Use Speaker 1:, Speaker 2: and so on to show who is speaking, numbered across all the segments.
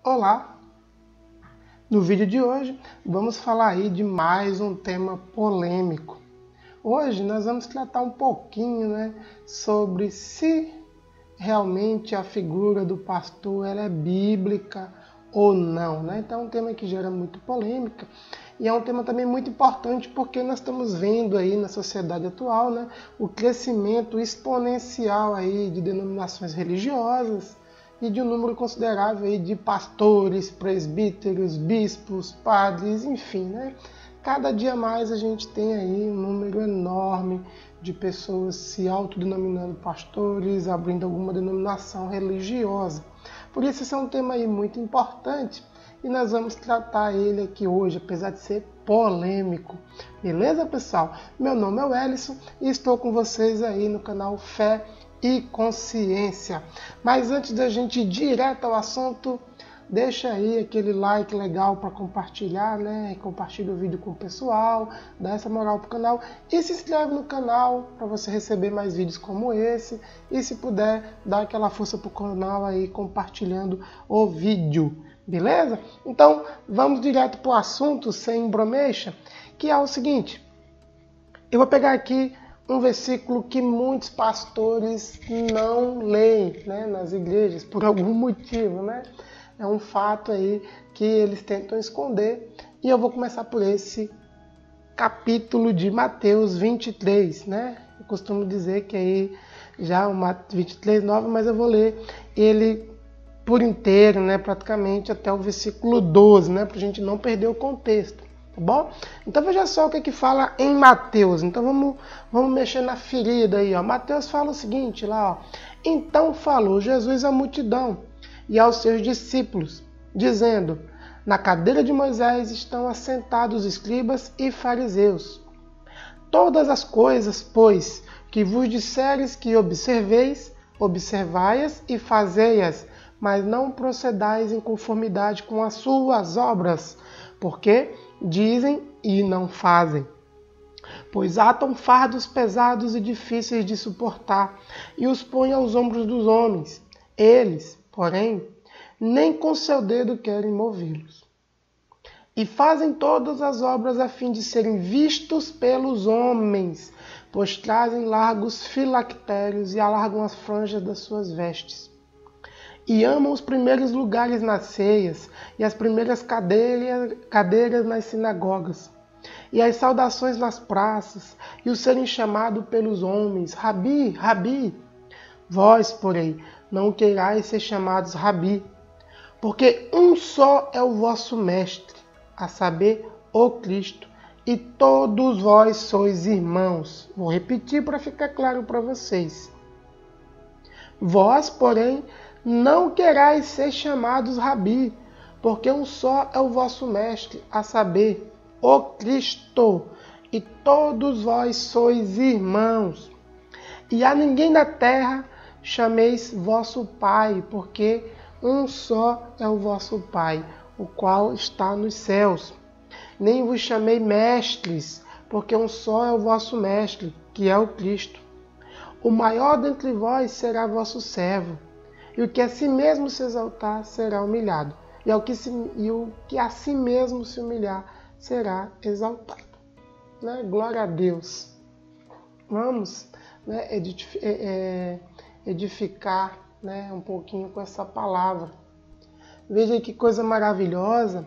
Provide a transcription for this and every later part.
Speaker 1: Olá! No vídeo de hoje vamos falar aí de mais um tema polêmico. Hoje nós vamos tratar um pouquinho, sobre se realmente a figura do pastor ela é bíblica ou não, Então é um tema que gera muito polêmica e é um tema também muito importante porque nós estamos vendo aí na sociedade atual, o crescimento exponencial aí de denominações religiosas e de um número considerável aí de pastores, presbíteros, bispos, padres, enfim, Cada dia mais a gente tem aí um número enorme de pessoas se autodenominando pastores, abrindo alguma denominação religiosa. Por isso esse é um tema aí muito importante e nós vamos tratar ele aqui hoje, apesar de ser polêmico. Beleza, pessoal? Meu nome é Wellison e estou com vocês aí no canal Fé e Consciência. Mas antes da gente ir direto ao assunto, deixa aí aquele like legal para compartilhar, Compartilha o vídeo com o pessoal, dá essa moral pro canal e se inscreve no canal para você receber mais vídeos como esse. E se puder, dá aquela força pro canal aí compartilhando o vídeo, beleza? Então, vamos direto pro assunto, sem embromexa, que é o seguinte. Eu vou pegar aqui um versículo que muitos pastores não leem, nas igrejas, por algum motivo, É um fato aí que eles tentam esconder. E eu vou começar por esse capítulo de Mateus 23, Eu costumo dizer que aí já o 23:9, mas eu vou ler ele por inteiro, praticamente até o versículo 12, para a gente não perder o contexto, tá bom? Então veja só o que fala em Mateus. Então vamos mexer na ferida aí, ó. Mateus fala o seguinte lá, ó. Então falou Jesus à multidão e aos seus discípulos, dizendo: na cadeira de Moisés estão assentados escribas e fariseus. Todas as coisas, pois, que vos disseres que observeis, observai-as e fazei-as, mas não procedais em conformidade com as suas obras, porque dizem e não fazem. Pois atam fardos pesados e difíceis de suportar, e os põem aos ombros dos homens. Eles, porém, nem com seu dedo querem movê-los. E fazem todas as obras a fim de serem vistos pelos homens, pois trazem largos filactérios e alargam as franjas das suas vestes. E amam os primeiros lugares nas ceias, e as primeiras cadeiras nas sinagogas, e as saudações nas praças, e o serem chamado pelos homens, Rabi, Rabi. Vós, porém, não queirais ser chamados Rabi, porque um só é o vosso mestre, a saber, o Cristo, e todos vós sois irmãos. Vou repetir para ficar claro para vocês. Vós, porém, não querais ser chamados Rabi, porque um só é o vosso mestre, a saber, o Cristo, e todos vós sois irmãos. E a ninguém na terra chameis vosso Pai, porque um só é o vosso Pai, o qual está nos céus. Nem vos chamei mestres, porque um só é o vosso mestre, que é o Cristo. O maior dentre vós será vosso servo, e o que a si mesmo se exaltar será humilhado, e o que a si mesmo se humilhar será exaltado. Glória a Deus. Vamos edificar um pouquinho com essa palavra. Veja que coisa maravilhosa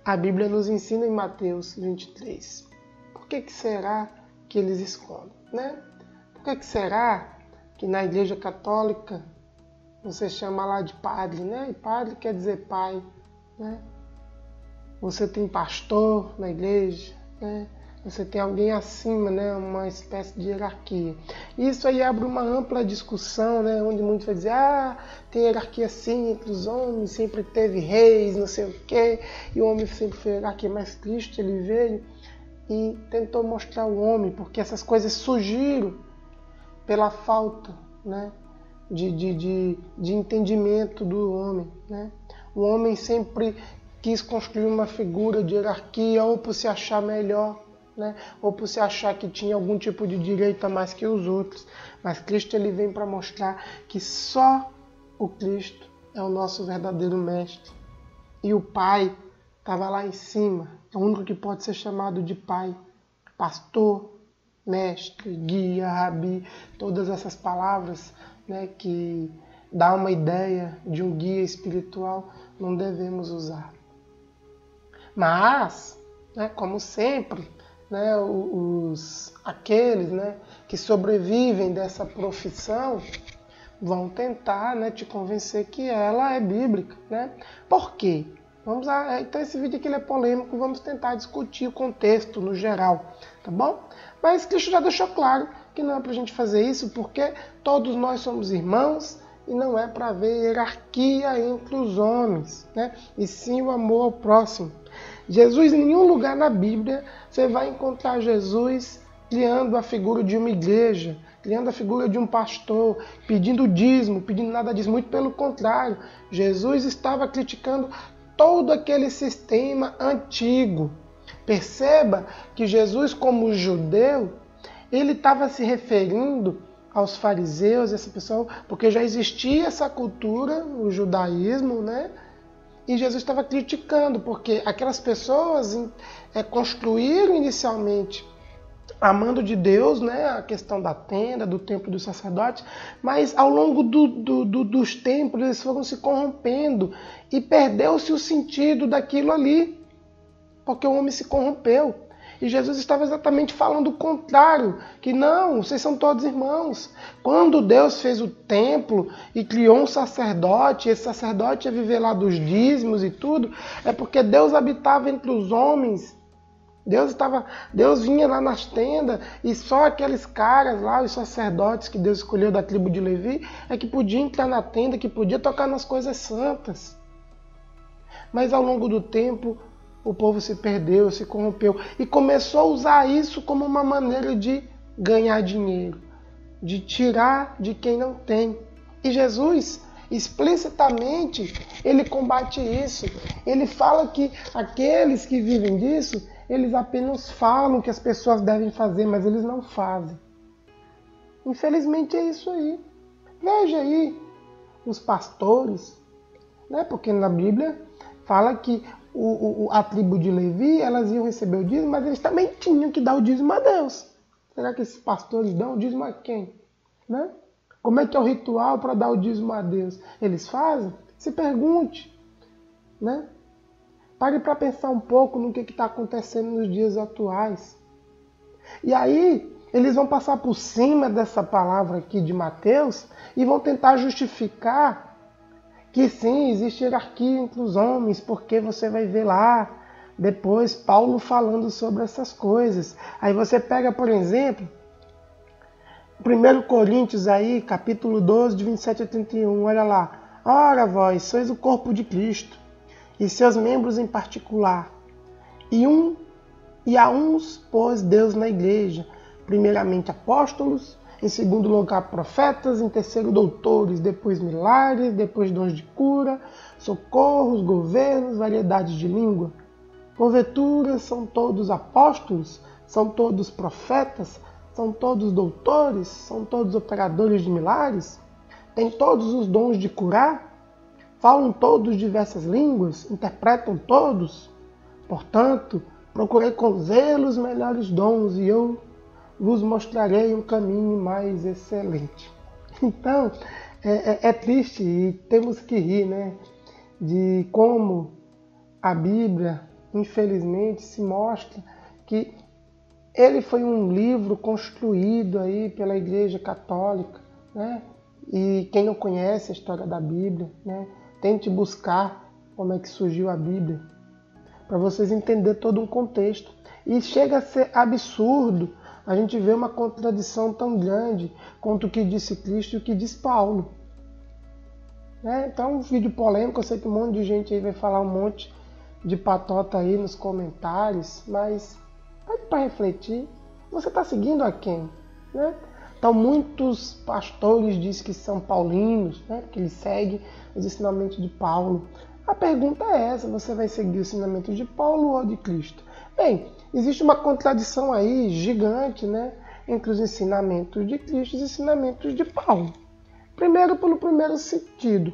Speaker 1: a Bíblia nos ensina em Mateus 23. Por que será que eles escondem? Por que será que na Igreja Católica você chama lá de padre, E padre quer dizer pai, Você tem pastor na igreja, Você tem alguém acima, Uma espécie de hierarquia. Isso aí abre uma ampla discussão, Onde muitos vão dizer, tem hierarquia sim entre os homens, sempre teve reis, não sei o quê, e o homem sempre foi hierarquia, mas Cristo ele veio e tentou mostrar o homem, porque essas coisas surgiram pela falta, de entendimento do homem, O homem sempre quis construir uma figura de hierarquia, ou por se achar melhor, ou por se achar que tinha algum tipo de direito a mais que os outros. Mas Cristo ele vem para mostrar que só o Cristo é o nosso verdadeiro mestre. e o pai estava lá em cima. É o único que pode ser chamado de pai. Pastor, mestre, guia, rabi, todas essas palavras, né, que dá uma ideia de um guia espiritual, não devemos usar. Mas, né, como sempre, né, aqueles, né, que sobrevivem dessa profissão vão tentar, né, te convencer que ela é bíblica. Né? Por quê? Então esse vídeo aqui é polêmico, vamos tentar discutir o contexto no geral, tá bom? Mas Cristo já deixou claro que não é para a gente fazer isso, porque todos nós somos irmãos e não é para haver hierarquia entre os homens, né? E sim o amor ao próximo. Jesus, em nenhum lugar na Bíblia você vai encontrar Jesus criando a figura de uma igreja, criando a figura de um pastor, pedindo dízimo, pedindo nada disso. Muito pelo contrário, Jesus estava criticando todo aquele sistema antigo. Perceba que Jesus, como judeu, ele estava se referindo aos fariseus, essa pessoa, porque já existia essa cultura, o judaísmo, né? E Jesus estava criticando, porque aquelas pessoas construíram inicialmente amando de Deus, né, a questão da tenda, do templo dos sacerdotes, mas ao longo dos tempos eles foram se corrompendo e perdeu-se o sentido daquilo ali, porque o homem se corrompeu. E Jesus estava exatamente falando o contrário, que não, vocês são todos irmãos. Quando Deus fez o templo e criou um sacerdote, esse sacerdote ia viver lá dos dízimos e tudo, é porque Deus habitava entre os homens. Deus vinha lá nas tendas e só aqueles caras lá, os sacerdotes que Deus escolheu da tribo de Levi, é que podiam entrar na tenda, que podia tocar nas coisas santas. Mas ao longo do tempo, o povo se perdeu, se corrompeu e começou a usar isso como uma maneira de ganhar dinheiro, de tirar de quem não tem. E Jesus, explicitamente, ele combate isso. Ele fala que aqueles que vivem disso, eles apenas falam que as pessoas devem fazer, mas eles não fazem. Infelizmente é isso aí. Veja aí os pastores, né? Porque na Bíblia fala que a tribo de Levi, elas iam receber o dízimo, mas eles também tinham que dar o dízimo a Deus. Será que esses pastores dão o dízimo a quem? Né? Como é que é o ritual para dar o dízimo a Deus? Eles fazem? Se pergunte. Né? Pare para pensar um pouco no que está acontecendo nos dias atuais. E aí, eles vão passar por cima dessa palavra aqui de Mateus e vão tentar justificar que sim, existe hierarquia entre os homens, porque você vai ver lá depois Paulo falando sobre essas coisas. Aí você pega, por exemplo, 1 Coríntios aí, capítulo 12, de 27 a 31, olha lá. Ora, vós sois o corpo de Cristo, e seus membros em particular. E a uns pôs Deus na igreja, primeiramente apóstolos, em segundo lugar profetas, em terceiro doutores, depois milagres, depois dons de cura, socorros, governos, variedades de língua. Porventura são todos apóstolos, são todos profetas, são todos doutores, são todos operadores de milagres, têm todos os dons de curar, falam todos diversas línguas, interpretam todos. Portanto, procurei com zelo os melhores dons e eu vos mostrarei um caminho mais excelente. Então, é triste e temos que rir, né? De como a Bíblia, infelizmente, se mostra que ele foi um livro construído aí pela Igreja Católica, né? E quem não conhece a história da Bíblia, né? Tente buscar como é que surgiu a Bíblia, para vocês entenderem todo um contexto. E chega a ser absurdo a gente vê uma contradição tão grande quanto o que disse Cristo e o que diz Paulo. Então, um vídeo polêmico, eu sei que um monte de gente aí vai falar um monte de patota aí nos comentários, mas para refletir, você está seguindo a quem? Né? Então, muitos pastores dizem que são paulinos, né? Que eles seguem os ensinamentos de Paulo. A pergunta é essa, você vai seguir o ensinamento de Paulo ou de Cristo? Bem, existe uma contradição aí gigante, né, entre os ensinamentos de Cristo e os ensinamentos de Paulo. Primeiro, pelo primeiro sentido.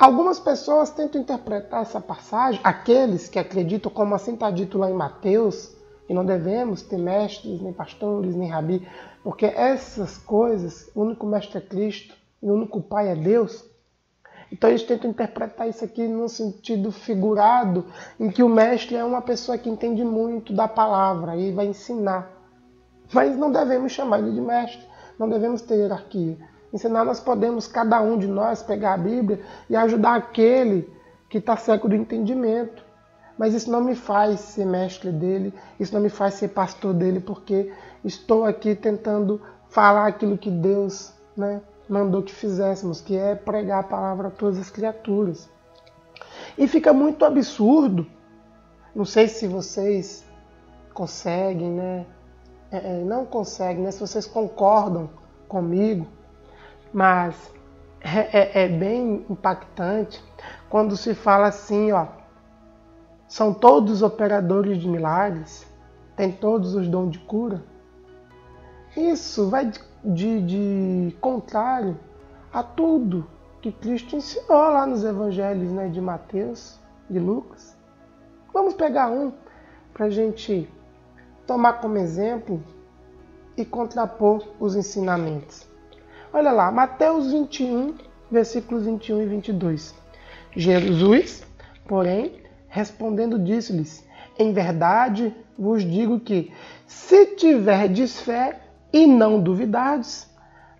Speaker 1: Algumas pessoas tentam interpretar essa passagem, aqueles que acreditam, como assim está dito lá em Mateus, que não devemos ter mestres, nem pastores, nem rabi, porque essas coisas, o único mestre é Cristo e o único Pai é Deus. Então eles tentam interpretar isso aqui num sentido figurado, em que o mestre é uma pessoa que entende muito da palavra e vai ensinar. Mas não devemos chamar ele de mestre, não devemos ter hierarquia. Ensinar, nós podemos, cada um de nós, pegar a Bíblia e ajudar aquele que está cego do entendimento. Mas isso não me faz ser mestre dele, isso não me faz ser pastor dele, porque estou aqui tentando falar aquilo que Deus, mandou que fizéssemos, que é pregar a palavra a todas as criaturas. E fica muito absurdo, não sei se vocês conseguem, não conseguem, se vocês concordam comigo, mas é bem impactante quando se fala assim, são todos operadores de milagres, têm todos os dons de cura. Isso vai de contrário a tudo que Cristo ensinou lá nos evangelhos, de Mateus, de Lucas. Vamos pegar um para a gente tomar como exemplo e contrapor os ensinamentos. Olha lá, Mateus 21, versículos 21 e 22. Jesus, porém, respondendo, disse-lhes: em verdade vos digo que, se tiverdes fé e não duvidardes,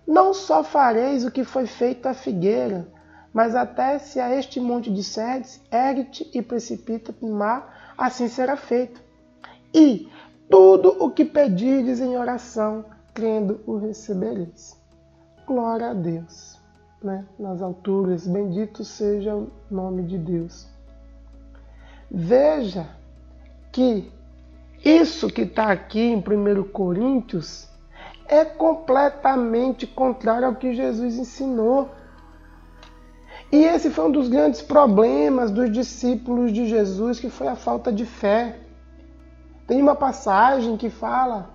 Speaker 1: não só fareis o que foi feito à figueira, mas até se a este monte disserdes, ergue-te e precipita no mar, assim será feito. E tudo o que pedirdes em oração, crendo, o recebereis. Glória a Deus, nas alturas, bendito seja o nome de Deus. Veja que isso que está aqui em 1 Coríntios é completamente contrário ao que Jesus ensinou. E esse foi um dos grandes problemas dos discípulos de Jesus, que foi a falta de fé. Tem uma passagem que fala,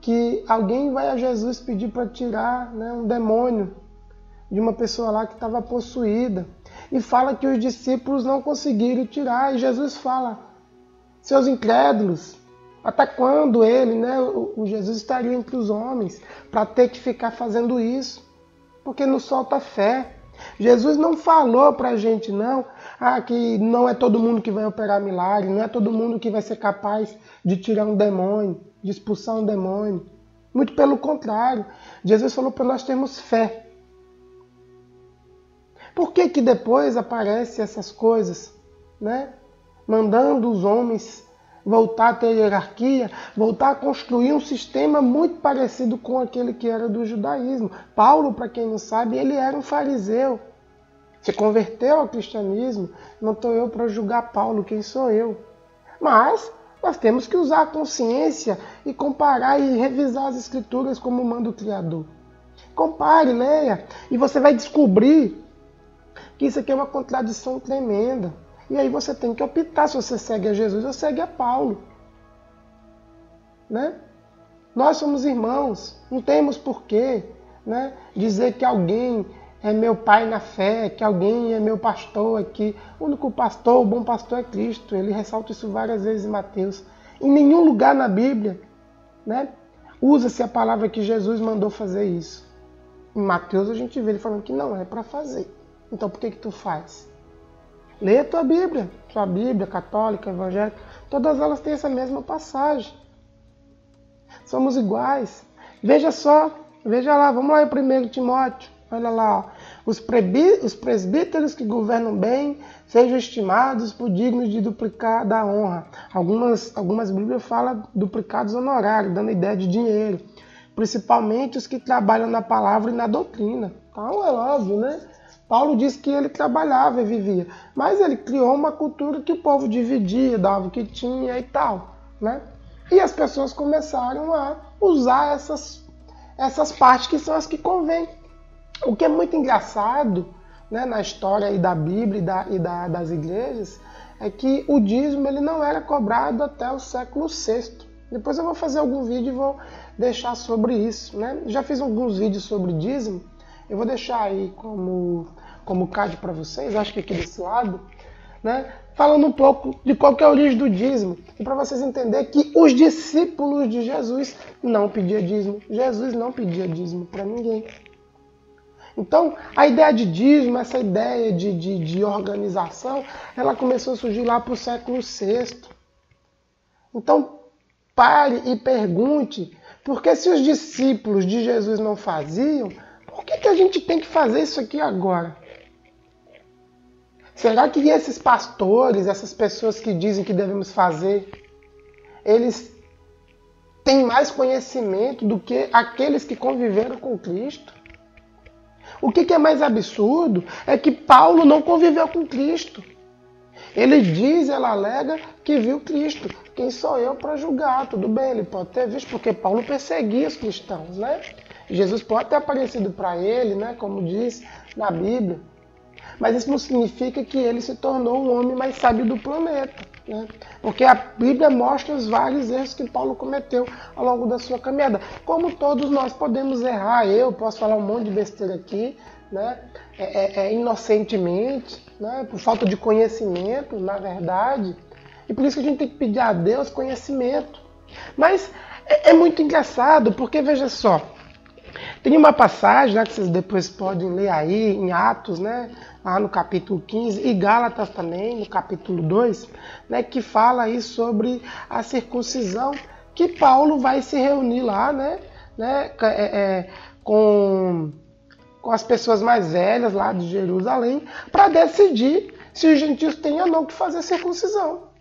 Speaker 1: que alguém vai a Jesus pedir para tirar um demônio de uma pessoa lá que estava possuída. E fala que os discípulos não conseguiram tirar. E Jesus fala: seus incrédulos, até quando ele, o Jesus estaria entre os homens para ter que ficar fazendo isso? Porque nos falta fé. Jesus não falou para a gente, que não é todo mundo que vai operar milagre, não é todo mundo que vai ser capaz de tirar um demônio, de expulsar um demônio. Muito pelo contrário, Jesus falou para nós termos fé. Por que que depois aparecem essas coisas, mandando os homens voltar a ter hierarquia, voltar a construir um sistema muito parecido com aquele que era do judaísmo. Paulo, para quem não sabe, ele era um fariseu. Se converteu ao cristianismo, não estou eu para julgar Paulo, quem sou eu? Mas nós temos que usar a consciência e comparar e revisar as escrituras como manda o Criador. Compare, leia, e você vai descobrir que isso aqui é uma contradição tremenda. E aí você tem que optar se você segue a Jesus ou segue a Paulo. Nós somos irmãos, não temos porquê dizer que alguém é meu pai na fé, que alguém é meu pastor aqui. O único pastor, o bom pastor é Cristo. Ele ressalta isso várias vezes em Mateus. Em nenhum lugar na Bíblia usa-se a palavra que Jesus mandou fazer isso. Em Mateus a gente vê ele falando que não é para fazer. Então por que tu faz? Lê a tua Bíblia católica, evangélica, todas elas têm essa mesma passagem. Somos iguais. Veja lá, vamos lá em 1 Timóteo, olha lá, os presbíteros que governam bem sejam estimados por dignos de duplicar da honra. Algumas Bíblias falam duplicados honorários, dando ideia de dinheiro, principalmente os que trabalham na palavra e na doutrina. Então é óbvio, Paulo disse que ele trabalhava e vivia, mas ele criou uma cultura que o povo dividia, dava o que tinha e tal, E as pessoas começaram a usar essas partes que são as que convêm. O que é muito engraçado, na história aí da Bíblia das igrejas, é que o dízimo ele não era cobrado até o século VI. Depois eu vou fazer algum vídeo e vou deixar sobre isso, Já fiz alguns vídeos sobre dízimo. Eu vou deixar aí como como card para vocês, acho que aqui desse lado, né? Falando um pouco de qual que é a origem do dízimo. E para vocês entenderem que os discípulos de Jesus não pediam dízimo. Jesus não pedia dízimo para ninguém. Então, a ideia de dízimo, essa ideia de organização, ela começou a surgir lá para o século VI. Então, pare e pergunte, porque se os discípulos de Jesus não faziam, por que a gente tem que fazer isso aqui agora? Será que esses pastores, essas pessoas que dizem que devemos fazer, eles têm mais conhecimento do que aqueles que conviveram com Cristo? O que é mais absurdo é que Paulo não conviveu com Cristo. Ele diz, ela alega que viu Cristo. Quem sou eu para julgar? Tudo bem, ele pode ter visto, porque Paulo perseguia os cristãos, né? Jesus pode ter aparecido para ele, né? Como diz na Bíblia. Mas isso não significa que ele se tornou o homem mais sábio do planeta, né? Porque a Bíblia mostra os vários erros que Paulo cometeu ao longo da sua caminhada. Como todos nós podemos errar, eu posso falar um monte de besteira aqui, né? Inocentemente, né? Por falta de conhecimento, na verdade. E por isso que a gente tem que pedir a Deus conhecimento. Mas é muito engraçado, porque veja só, tem uma passagem, né, que vocês depois podem ler aí em Atos, né, lá no capítulo 15, e Gálatas também, no capítulo 2, né, que fala aí sobre a circuncisão, que Paulo vai se reunir lá, né, com as pessoas mais velhas lá de Jerusalém, para decidir se os gentios têm ou não que fazer circuncisão.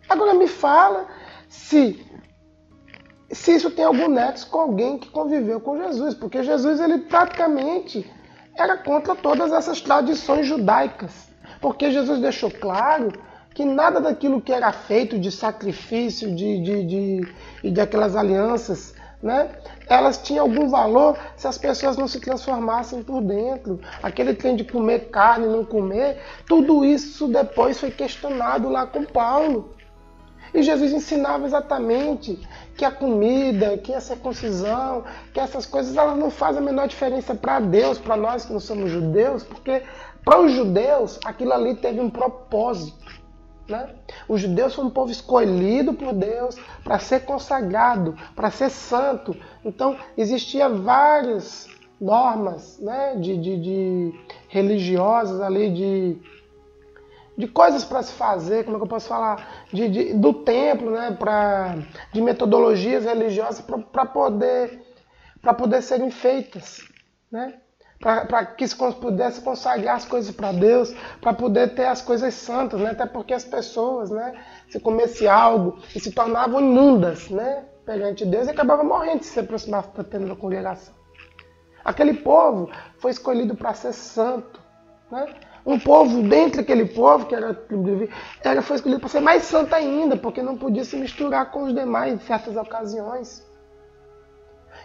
Speaker 1: Agora me fala se isso tem algum nexo com alguém que conviveu com Jesus, porque Jesus ele praticamente era contra todas essas tradições judaicas, porque Jesus deixou claro que nada daquilo que era feito de sacrifício e de aquelas alianças, né, elas tinham algum valor se as pessoas não se transformassem por dentro. Aquele trem de comer carne e não comer, tudo isso depois foi questionado lá com Paulo. E Jesus ensinava exatamente que a comida, que a circuncisão, que essas coisas elas não fazem a menor diferença para Deus, para nós que não somos judeus, porque para os judeus aquilo ali teve um propósito, né? Os judeus foram um povo escolhido por Deus para ser consagrado, para ser santo. Então existia várias normas, né, de religiosas ali, de coisas para se fazer, como é que eu posso falar, do templo, né, de metodologias religiosas para poder serem feitas, né, para que se pudesse consagrar as coisas para Deus, para poder ter as coisas santas, né, até porque as pessoas, né, se comesse algo e se tornavam imundas, né, perante Deus e acabavam morrendo se aproximasse da tenda da congregação. Aquele povo foi escolhido para ser santo, né? Um povo, dentro daquele povo, foi escolhido para ser mais santo ainda, porque não podia se misturar com os demais em certas ocasiões.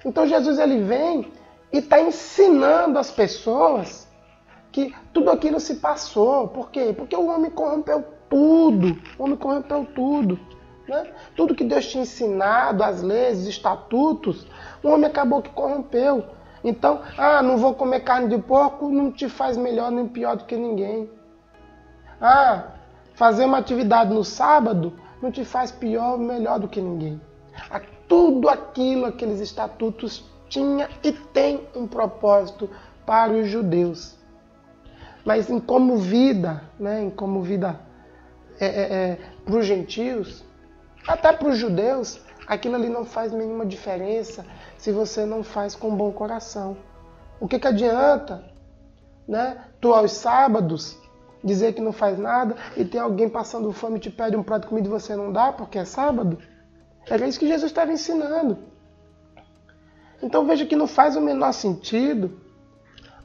Speaker 1: Então Jesus ele vem e está ensinando as pessoas que tudo aquilo se passou. Por quê? Porque o homem corrompeu tudo. O homem corrompeu tudo, né? Tudo que Deus tinha ensinado, as leis, os estatutos, o homem acabou que corrompeu. Então, não vou comer carne de porco não te faz melhor nem pior do que ninguém. Fazer uma atividade no sábado não te faz pior ou melhor do que ninguém. Tudo aquilo, aqueles estatutos tinha e tem um propósito para os judeus. Mas como vida, né, para os gentios, até para os judeus, aquilo ali não faz nenhuma diferença se você não faz com bom coração. O que adianta, né, tu aos sábados dizer que não faz nada e tem alguém passando fome e te pede um prato de comida e você não dá porque é sábado? Era isso que Jesus estava ensinando. Então veja que não faz o menor sentido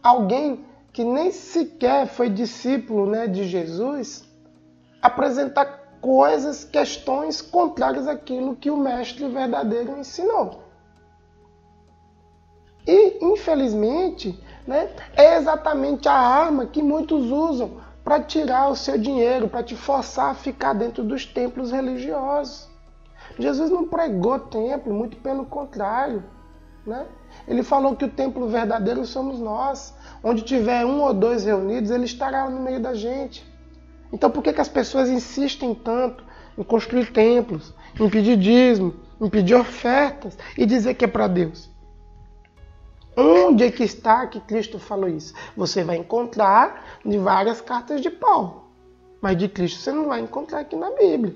Speaker 1: alguém que nem sequer foi discípulo, né, de Jesus apresentar questões contrárias àquilo que o mestre verdadeiro ensinou. E, infelizmente, né, é exatamente a arma que muitos usam para tirar o seu dinheiro, para te forçar a ficar dentro dos templos religiosos. Jesus não pregou templo, muito pelo contrário, né? Ele falou que o templo verdadeiro somos nós. Onde tiver 1 ou 2 reunidos, ele estará no meio da gente. Então por que as pessoas insistem tanto em construir templos, em pedir dízimo, em pedir ofertas e dizer que é para Deus? Onde é que está que Cristo falou isso? Você vai encontrar em várias cartas de Paulo. Mas de Cristo você não vai encontrar aqui na Bíblia.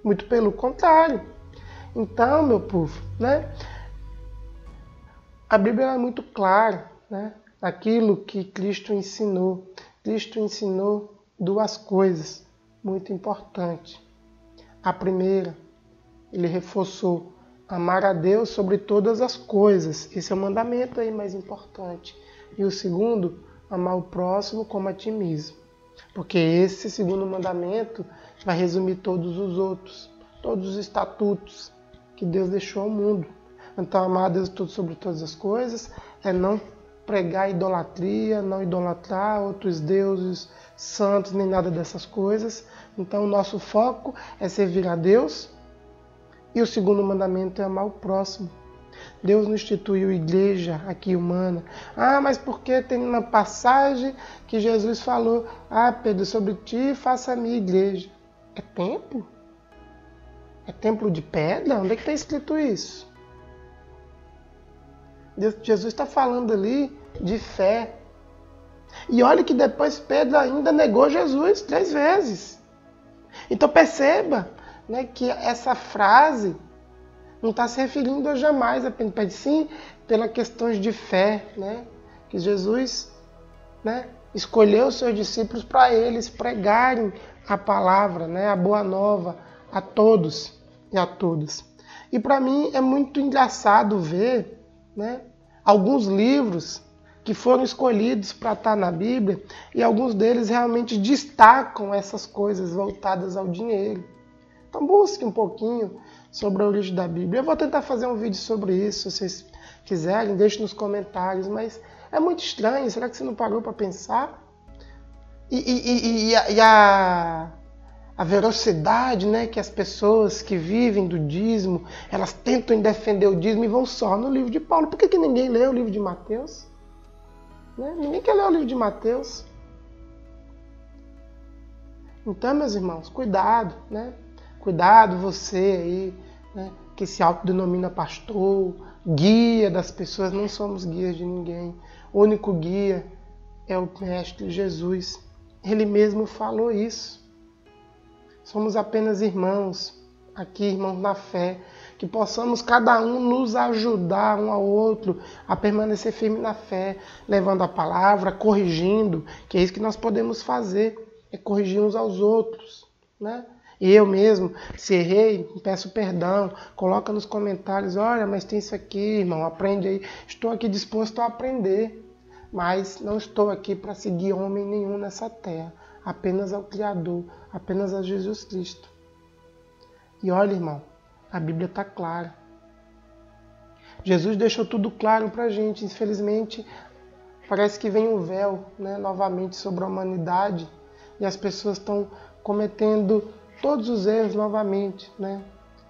Speaker 1: Muito pelo contrário. Então, meu povo, né? A Bíblia é muito clara, né? Aquilo que Cristo ensinou. Cristo ensinou 2 coisas muito importantes. A primeira, ele reforçou amar a Deus sobre todas as coisas. Esse é o mandamento aí mais importante. E o segundo, amar o próximo como a ti mesmo. Porque esse segundo mandamento vai resumir todos os outros, todos os estatutos que Deus deixou ao mundo. Então, amar a Deus sobre todas as coisas é não pregar idolatria, não idolatrar outros deuses, santos, nem nada dessas coisas. Então, o nosso foco é servir a Deus. E o segundo mandamento é amar o próximo. Deus não instituiu igreja aqui humana. Mas porque tem uma passagem que Jesus falou: Pedro, sobre ti faça a minha igreja. É templo? É templo de pedra? Onde é que está escrito isso? Jesus está falando ali de fé. E olha que depois Pedro ainda negou Jesus 3 vezes. Então perceba, né, que essa frase não está se referindo a jamais apenas, sim, pelas questões de fé, né, que Jesus, né, escolheu os seus discípulos para eles pregarem a palavra, né, a boa nova a todos e a todas. E para mim é muito engraçado ver, né, alguns livros que foram escolhidos para estar na Bíblia e alguns deles realmente destacam essas coisas voltadas ao dinheiro. Então busque um pouquinho sobre a origem da Bíblia. Eu vou tentar fazer um vídeo sobre isso, se vocês quiserem, deixe nos comentários, mas é muito estranho, será que você não parou para pensar? E a velocidade, né, que as pessoas que vivem do dízimo, elas tentam defender o dízimo e vão só no livro de Paulo. Por que ninguém lê o livro de Mateus? Né? Ninguém quer ler o livro de Mateus. Então, meus irmãos, cuidado, né? Cuidado você aí, né, que se autodenomina pastor, guia das pessoas. Não somos guias de ninguém. O único guia é o Mestre Jesus. Ele mesmo falou isso. Somos apenas irmãos, aqui irmãos na fé, que possamos cada um nos ajudar um ao outro a permanecer firme na fé, levando a palavra, corrigindo, que é isso que nós podemos fazer, é corrigir uns aos outros, né? Eu mesmo, se errei, peço perdão, coloca nos comentários, olha, mas tem isso aqui, irmão, aprende aí. Estou aqui disposto a aprender, mas não estou aqui para seguir homem nenhum nessa terra, apenas ao Criador, apenas a Jesus Cristo. E olha, irmão, a Bíblia está clara. Jesus deixou tudo claro para a gente. Infelizmente, parece que vem um véu, né, novamente sobre a humanidade e as pessoas estão cometendo todos os erros novamente, né?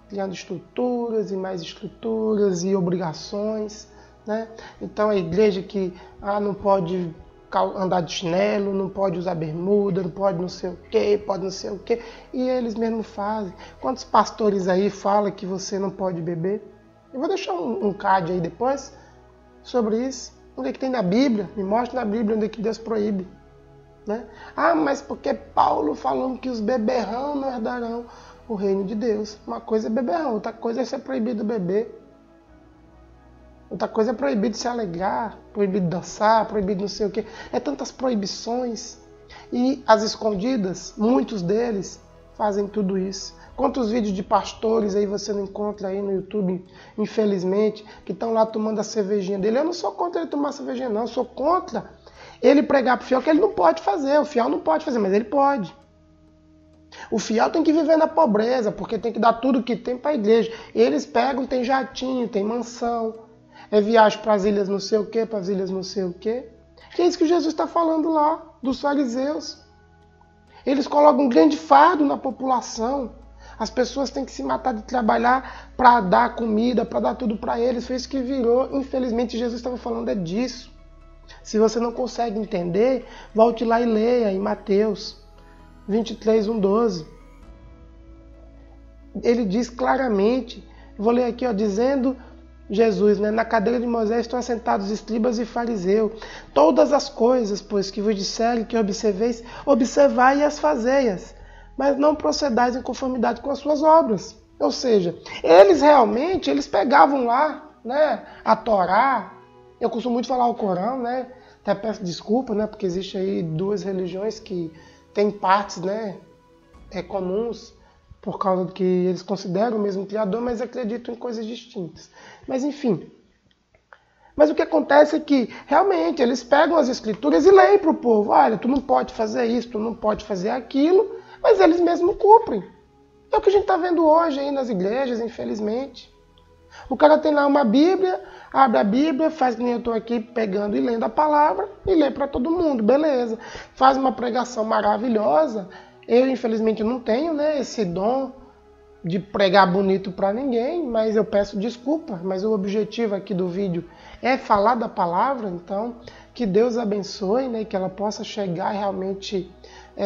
Speaker 1: Criando estruturas e mais estruturas e obrigações, né? Então a igreja que não pode andar de chinelo, não pode usar bermuda, não pode não sei o quê, pode não sei o quê, e eles mesmos fazem. Quantos pastores aí falam que você não pode beber? Eu vou deixar um card aí depois sobre isso. Onde é que tem na Bíblia? Me mostre na Bíblia onde é que Deus proíbe. Né? Mas porque Paulo falou que os beberrão não herdarão o reino de Deus. Uma coisa é beberrão, outra coisa é ser proibido beber. Outra coisa é proibido se alegrar, proibido dançar, proibido não sei o quê. É tantas proibições. E as escondidas, muitos deles fazem tudo isso. Quantos vídeos de pastores aí você não encontra aí no YouTube, infelizmente, que estão lá tomando a cervejinha dele. Eu não sou contra ele tomar cervejinha, não. Eu sou contra ele pregar para o fiel que ele não pode fazer. O fiel não pode fazer, mas ele pode. O fiel tem que viver na pobreza, porque tem que dar tudo que tem para a igreja. Eles pegam, tem jatinho, tem mansão, viagem para as ilhas não sei o quê, para as ilhas não sei o quê. Que é isso que Jesus está falando lá, dos fariseus. Eles colocam um grande fardo na população. As pessoas têm que se matar de trabalhar para dar comida, para dar tudo para eles. Foi isso que virou. Infelizmente, Jesus estava falando disso. Se você não consegue entender, volte lá e leia em Mateus 23, 1-12. Ele diz claramente, vou ler aqui, dizendo Jesus, na cadeira de Moisés estão assentados escribas e fariseus. Todas as coisas, pois, que vos disserem que observeis, observai e as fazei-as, mas não procedais em conformidade com as suas obras. Ou seja, eles pegavam lá, a Torá. Eu costumo muito falar o Corão, até peço desculpa, porque existe aí duas religiões que têm partes, comuns, por causa do que eles consideram o mesmo Criador, mas acreditam em coisas distintas. Mas enfim. Mas o que acontece é que, realmente, eles pegam as escrituras e leem para o povo. Olha, tu não pode fazer isso, tu não pode fazer aquilo, mas eles mesmos cumprem. É o que a gente está vendo hoje aí nas igrejas, infelizmente. O cara tem lá uma Bíblia, abre a Bíblia, faz que nem eu estou aqui pegando e lendo a palavra e lê para todo mundo, beleza. Faz uma pregação maravilhosa. Eu, infelizmente, não tenho esse dom de pregar bonito para ninguém, mas eu peço desculpa. Mas o objetivo aqui do vídeo é falar da palavra, então que Deus abençoe, que ela possa chegar e realmente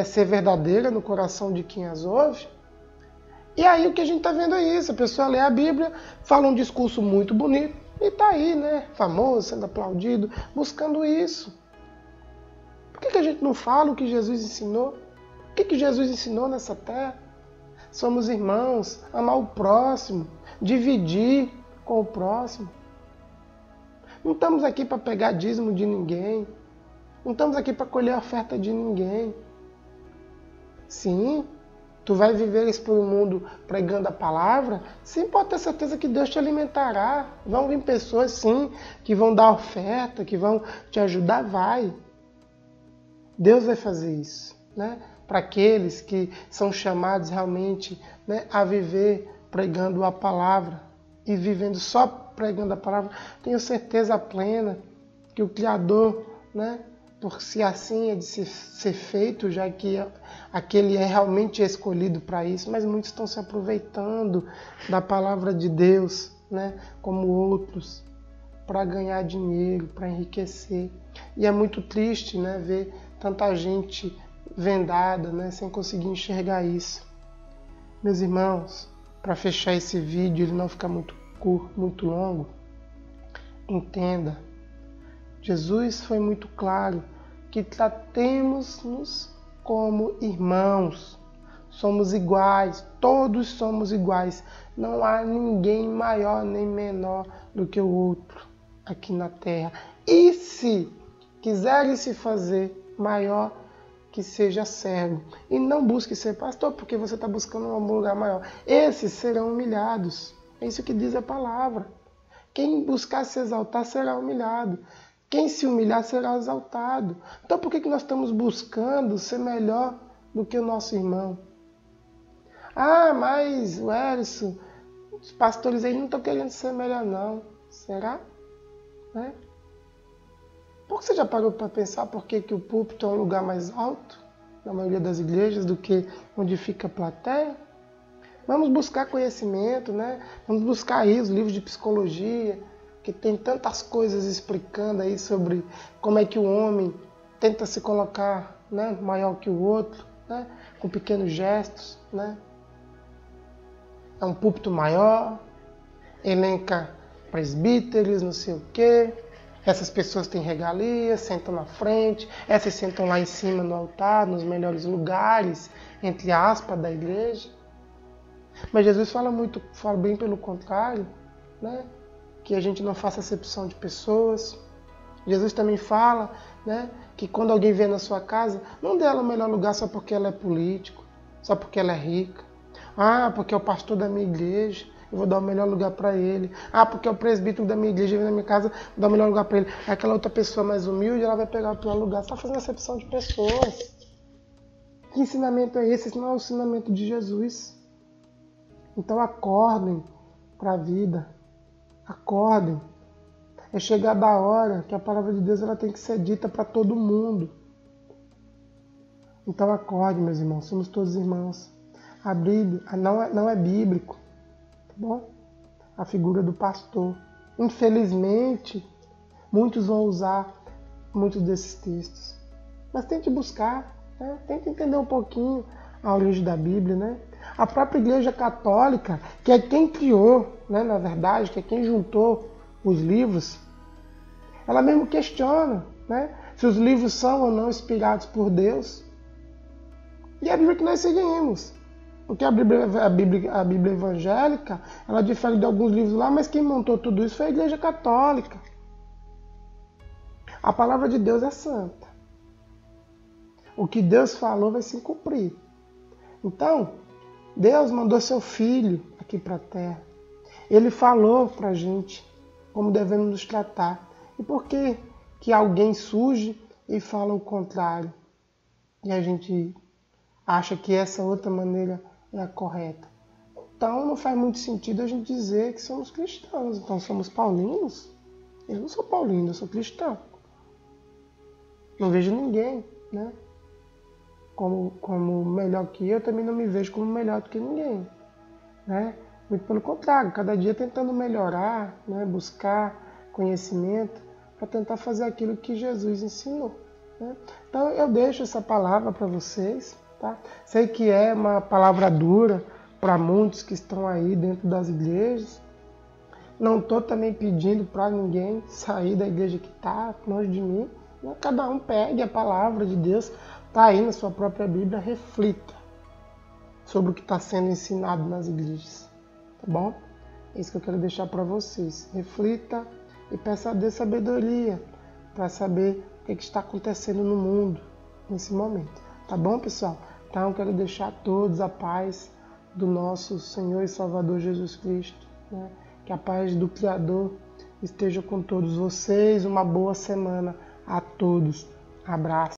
Speaker 1: ser verdadeira no coração de quem as ouve. E aí o que a gente está vendo é isso, a pessoa lê a Bíblia, fala um discurso muito bonito e está aí, famoso, sendo aplaudido, buscando isso. Por que a gente não fala o que Jesus ensinou? O que Jesus ensinou nessa terra? Somos irmãos, amar o próximo, dividir com o próximo. Não estamos aqui para pegar dízimo de ninguém. Não estamos aqui para colher a oferta de ninguém. Sim, tu vai viver isso por um mundo pregando a palavra, sim, pode ter certeza que Deus te alimentará. Vão vir pessoas, sim, que vão dar oferta, que vão te ajudar, vai. Deus vai fazer isso, para aqueles que são chamados realmente a viver pregando a palavra e vivendo só pregando a palavra, tenho certeza plena que o Criador, por se assim é de ser feito, já que aquele é realmente escolhido para isso, mas muitos estão se aproveitando da palavra de Deus, como outros, para ganhar dinheiro, para enriquecer. E é muito triste, ver tanta gente vendada, sem conseguir enxergar isso. Meus irmãos, para fechar esse vídeo, ele não ficar muito curto, muito longo, entenda, Jesus foi muito claro que tratemos-nos como irmãos. Somos iguais, todos somos iguais. Não há ninguém maior nem menor do que o outro aqui na terra. E se quiserem se fazer maior, que seja servo. E não busque ser pastor, porque você está buscando um lugar maior. Esses serão humilhados. É isso que diz a palavra. Quem buscar se exaltar será humilhado. Quem se humilhar será exaltado. Então por que nós estamos buscando ser melhor do que o nosso irmão? Ah, mas o Erison, os pastores aí não estão querendo ser melhor não. Será? Por que você já parou para pensar por que o púlpito é um lugar mais alto, na maioria das igrejas, do que onde fica a plateia? Vamos buscar conhecimento, Vamos buscar aí os livros de psicologia, que tem tantas coisas explicando aí sobre como é que o homem tenta se colocar maior que o outro, com pequenos gestos. É um púlpito maior, elenca presbíteros, não sei o quê. Essas pessoas têm regalias, sentam na frente, essas sentam lá em cima no altar, nos melhores lugares, entre aspas, da igreja. Mas Jesus fala bem pelo contrário, que a gente não faça acepção de pessoas. Jesus também fala, que quando alguém vem na sua casa, não dê ela o melhor lugar só porque ela é político, só porque ela é rica. Ah, porque é o pastor da minha igreja, eu vou dar o melhor lugar para ele. Ah, porque é o presbítero da minha igreja, vem na minha casa, vou dar o melhor lugar para ele. Aquela outra pessoa mais humilde, ela vai pegar o pior lugar. Você está fazendo acepção de pessoas. Que ensinamento é esse? Esse não é o ensinamento de Jesus. Então acordem para a vida. Acordem. É chegada a hora que a palavra de Deus ela tem que ser dita para todo mundo. Então acorde, meus irmãos. Somos todos irmãos. A Bíblia não é bíblico. Tá bom? A figura do pastor. Infelizmente, muitos vão usar muitos desses textos. Mas tente buscar, né? Tente entender um pouquinho a origem da Bíblia, né? A própria Igreja Católica, que é quem criou, né, na verdade, que é quem juntou os livros, ela mesmo questiona, né, se os livros são ou não inspirados por Deus. E é a Bíblia que nós seguimos. Porque a Bíblia evangélica, ela difere de alguns livros lá, mas quem montou tudo isso foi a Igreja Católica. A palavra de Deus é santa. O que Deus falou vai se cumprir. Então, Deus mandou seu Filho aqui para a Terra. Ele falou para a gente como devemos nos tratar. E por que alguém surge e fala o contrário? E a gente acha que essa outra maneira é a correta. Então não faz muito sentido a gente dizer que somos cristãos. Então somos paulinos? Eu não sou paulino, eu sou cristão. Não vejo ninguém, né, como melhor que eu, também não me vejo como melhor do que ninguém, né? Muito pelo contrário, cada dia tentando melhorar, né, buscar conhecimento para tentar fazer aquilo que Jesus ensinou, né? Então eu deixo essa palavra para vocês, tá? Sei que é uma palavra dura para muitos que estão aí dentro das igrejas. Não estou também pedindo para ninguém sair da igreja que está longe de mim. Cada um pegue a palavra de Deus, está aí na sua própria Bíblia, reflita sobre o que está sendo ensinado nas igrejas, tá bom? É isso que eu quero deixar para vocês. Reflita e peça a Deus sabedoria para saber o que está acontecendo no mundo nesse momento, tá bom, pessoal? Então eu quero deixar a todos a paz do nosso Senhor e Salvador Jesus Cristo, né? Que a paz do Criador esteja com todos vocês. Uma boa semana a todos. Abraço.